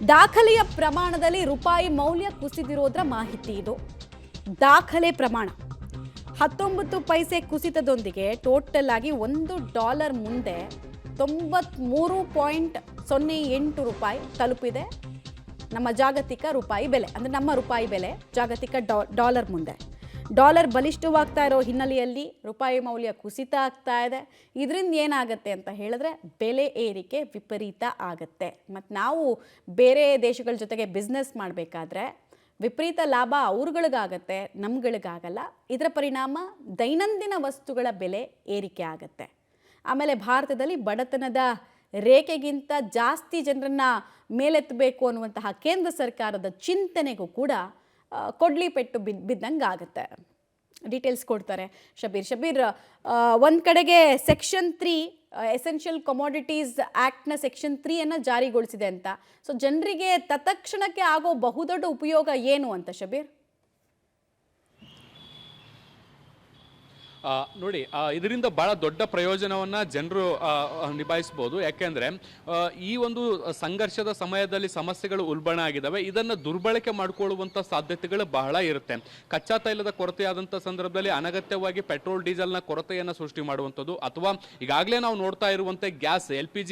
ದಾಖಲೆಯ ಪ್ರಮಾಣದಲ್ಲಿ ರೂಪಾಯಿ ಮೌಲ್ಯ ಕುಸಿದಿರೋದ್ರ ಮಾಹಿತಿ ಇದು. ದಾಖಲೆ ಪ್ರಮಾಣ 19 ಪೈಸೆ ಕುಸಿತದೊಂದಿಗೆ ಟೋಟಲ್ ಆಗಿ $1 ಮುಂದೆ 93.08 ರೂಪಾಯಿ ತಲುಪಿದೆ. ನಮ್ಮ ಜಾಗತಿಕ ರೂಪಾಯಿ ಬೆಲೆ ಅಂದರೆ ನಮ್ಮ ರೂಪಾಯಿ ಬೆಲೆ ಜಾಗತಿಕ ಡಾಲರ್ ಮುಂದೆ. ಡಾಲರ್ ಬಲಿಷ್ಠವಾಗ್ತಾ ಇರೋ ಹಿನ್ನೆಲೆಯಲ್ಲಿ ರೂಪಾಯಿ ಮೌಲ್ಯ ಕುಸಿತ ಆಗ್ತಾ ಇದೆ. ಇದರಿಂದ ಏನಾಗುತ್ತೆ ಅಂತ ಹೇಳಿದ್ರೆ ಬೆಲೆ ಏರಿಕೆ ವಿಪರೀತ ಆಗುತ್ತೆ. ಮತ್ತು ನಾವು ಬೇರೆ ದೇಶಗಳ ಜೊತೆಗೆ ಬಿಸ್ನೆಸ್ ಮಾಡಬೇಕಾದ್ರೆ ವಿಪರೀತ ಲಾಭ ಅವ್ರುಗಳಿಗಾಗತ್ತೆ, ನಮ್ಗಳಿಗಾಗಲ್ಲ. ಇದರ ಪರಿಣಾಮ ದೈನಂದಿನ ವಸ್ತುಗಳ ಬೆಲೆ ಏರಿಕೆ ಆಗುತ್ತೆ. ಆಮೇಲೆ ಭಾರತದಲ್ಲಿ ಬಡತನದ ರೇಖೆಗಿಂತ ಜಾಸ್ತಿ ಜನರನ್ನು ಮೇಲೆತ್ತಬೇಕು ಅನ್ನುವಂತಹ ಕೇಂದ್ರ ಸರ್ಕಾರದ ಚಿಂತನೆಗೂ ಕೂಡ ಕೊಡ್ಲಿ ಪೆಟ್ಟು ಬಿದ್ದಂಗೆ ಆಗುತ್ತೆ. ಡೀಟೇಲ್ಸ್ ಕೊಡ್ತಾರೆ ಶಬೀರ್. ಒಂದು ಕಡೆಗೆ ಸೆಕ್ಷನ್ 3 ಎಸೆನ್ಷಿಯಲ್ ಕಮೋಡಿಟೀಸ್ ಆ್ಯಕ್ಟ್ನ ಸೆಕ್ಷನ್ 3 ಜಾರಿಗೊಳಿಸಿದೆ ಅಂತ. ಸೊ ಜನರಿಗೆ ತತ್ಕ್ಷಣಕ್ಕೆ ಆಗೋ ಬಹುದೊಡ್ಡ ಉಪಯೋಗ ಏನು ಅಂತ ಶಬೀರ್? ನೋಡಿ, ಇದರಿಂದ ಬಹಳ ದೊಡ್ಡ ಪ್ರಯೋಜನವನ್ನು ಜನರು ನಿಭಾಯಿಸ್ಬೋದು. ಯಾಕೆಂದರೆ ಈ ಒಂದು ಸಂಘರ್ಷದ ಸಮಯದಲ್ಲಿ ಸಮಸ್ಯೆಗಳು ಉಲ್ಬಣ ಆಗಿದ್ದಾವೆ. ಇದನ್ನು ದುರ್ಬಳಕೆ ಮಾಡಿಕೊಳ್ಳುವಂಥ ಸಾಧ್ಯತೆಗಳು ಬಹಳ ಇರುತ್ತೆ. ಕಚ್ಚಾ ತೈಲದ ಕೊರತೆಯಾದಂಥ ಸಂದರ್ಭದಲ್ಲಿ ಅನಗತ್ಯವಾಗಿ ಪೆಟ್ರೋಲ್ ಡೀಸೆಲ್ನ ಕೊರತೆಯನ್ನು ಸೃಷ್ಟಿ ಮಾಡುವಂಥದ್ದು, ಅಥವಾ ಈಗಾಗಲೇ ನಾವು ನೋಡ್ತಾ ಇರುವಂತೆ ಗ್ಯಾಸ್ LPG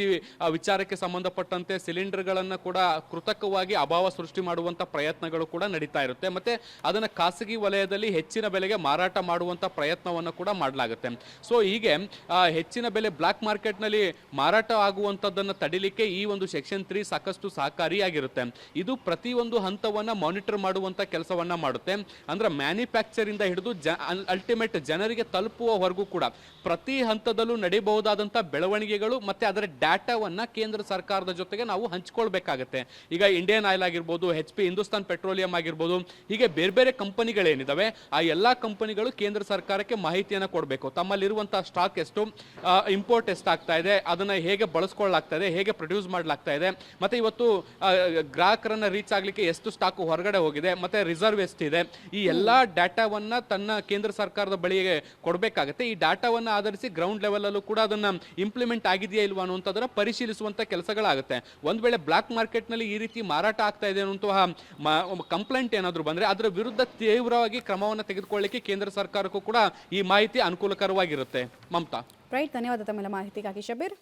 ವಿಚಾರಕ್ಕೆ ಸಂಬಂಧಪಟ್ಟಂತೆ ಸಿಲಿಂಡರ್ಗಳನ್ನು ಕೂಡ ಕೃತಕವಾಗಿ ಅಭಾವ ಸೃಷ್ಟಿ ಮಾಡುವಂಥ ಪ್ರಯತ್ನಗಳು ಕೂಡ ನಡೀತಾ ಇರುತ್ತೆ. ಮತ್ತು ಅದನ್ನು ಖಾಸಗಿ ವಲಯದಲ್ಲಿ ಹೆಚ್ಚಿನ ಬೆಲೆಗೆ ಮಾರಾಟ ಮಾಡುವಂಥ ಪ್ರಯತ್ನವನ್ನು ಕೂಡ ಮಾಡಲಾಗುತ್ತೆ. ಸೊ ಹೀಗೆ ಹೆಚ್ಚಿನ ಬೆಲೆ ಬ್ಲಾಕ್ ಮಾರ್ಕೆಟ್ನಲ್ಲಿ ಮಾರಾಟ ಆಗುವಂಥದ್ದನ್ನು ತಡಿಲಿಕ್ಕೆ ಈ ಒಂದು ಸೆಕ್ಷನ್ 3 ಸಾಕಷ್ಟು ಸಹಕಾರಿಯಾಗಿರುತ್ತೆ. ಇದು ಪ್ರತಿಯೊಂದು ಹಂತವನ್ನು ಮಾನಿಟರ್ ಮಾಡುವಂಥ ಕೆಲಸವನ್ನ ಮಾಡುತ್ತೆ. ಅಂದ್ರೆ ಮ್ಯಾನುಫ್ಯಾಕ್ಚರಿಂದ ಹಿಡಿದು ಅಲ್ಟಿಮೇಟ್ ಜನರಿಗೆ ತಲುಪುವವರೆಗೂ ಕೂಡ ಪ್ರತಿ ಹಂತದಲ್ಲೂ ನಡೀಬಹುದಾದಂಥ ಬೆಳವಣಿಗೆಗಳು ಮತ್ತು ಅದರ ಡಾಟಾವನ್ನು ಕೇಂದ್ರ ಸರ್ಕಾರದ ಜೊತೆಗೆ ನಾವು ಹಂಚ್ಕೊಳ್ಬೇಕಾಗತ್ತೆ. ಈಗ ಇಂಡಿಯನ್ ಆಯಿಲ್ ಆಗಿರ್ಬೋದು, HP ಹಿಂದೂಸ್ತಾನ್ ಪೆಟ್ರೋಲಿಯಂ ಆಗಿರ್ಬೋದು, ಹೀಗೆ ಬೇರೆ ಬೇರೆ ಕಂಪನಿಗಳೇನಿದ್ದಾವೆ ಆ ಎಲ್ಲ ಕಂಪನಿಗಳು ಕೇಂದ್ರ ಸರ್ಕಾರಕ್ಕೆ ಮಾಹಿತಿಯನ್ನು ಕೊಡಬೇಕು. ತಮ್ಮಲ್ಲಿರುವಂತಹ ಸ್ಟಾಕ್ ಎಷ್ಟು, ಇಂಪೋರ್ಟ್ ಎಷ್ಟಾಗ್ತಾ ಇದೆ, ಅದನ್ನು ಹೇಗೆ ಬಳಸ್ಕೊಳ್ಳಲಾಗ್ತಾ ಇದೆ, ಹೇಗೆ ಪ್ರೊಡ್ಯೂಸ್ ಮಾಡಲಾಗ್ತಾ ಇದೆ, ಮತ್ತು ಇವತ್ತು ಗ್ರಾಹಕರನ್ನು ರೀಚ್ ಆಗಲಿಕ್ಕೆ ಎಷ್ಟು ಸ್ಟಾಕ್ ಹೊರಗಡೆ ಹೋಗಿದೆ, ಮತ್ತು ರಿಸರ್ವ್ ಎಷ್ಟಿದೆ, ಈ ಎಲ್ಲ ಡಾಟಾವನ್ನು ತನ್ನ ಕೇಂದ್ರ ಸರ್ಕಾರದ ಬಳಿಗೆ ಕೊಡಬೇಕಾಗತ್ತೆ. ಈ ಡಾಟಾವನ್ನು ಆಧರಿಸಿ ಗ್ರೌಂಡ್ ಲೆವೆಲಲ್ಲೂ ಕೂಡ ಅದನ್ನು ಇಂಪ್ಲಿಮೆಂಟ್ ಆಗಿದೆಯಾ ಇಲ್ವಾ ಅನ್ನುವಂಥದ್ದನ್ನು ಪರಿಶೀಲಿಸುವಂಥ ಕೆಲಸಗಳಾಗುತ್ತೆ. ಒಂದು ವೇಳೆ ಬ್ಲಾಕ್ ಮಾರ್ಕೆಟ್ನಲ್ಲಿ ಈ ರೀತಿ ಮಾರಾಟ ಆಗ್ತಾ ಇದೆ ಅನ್ನುವಂತಹ ಕಂಪ್ಲೇಂಟ್ ಏನಾದರೂ ಬಂದರೆ ಅದರ ವಿರುದ್ಧ ತೀವ್ರವಾಗಿ ಕ್ರಮವನ್ನು ತೆಗೆದುಕೊಳ್ಳಿಕ್ಕೆ ಕೇಂದ್ರ ಸರ್ಕಾರಕ್ಕೂ ಕೂಡ ಈ ಮಾಹಿತಿ ಅನುಕೂಲಕರವಾಗಿರುತ್ತೆ. ಮಮತಾ, ರೈಟ್, ಧನ್ಯವಾದ ತಮ್ಮೆಲ್ಲ ಮಾಹಿತಿಗಾಗಿ ಶಬೀರ್.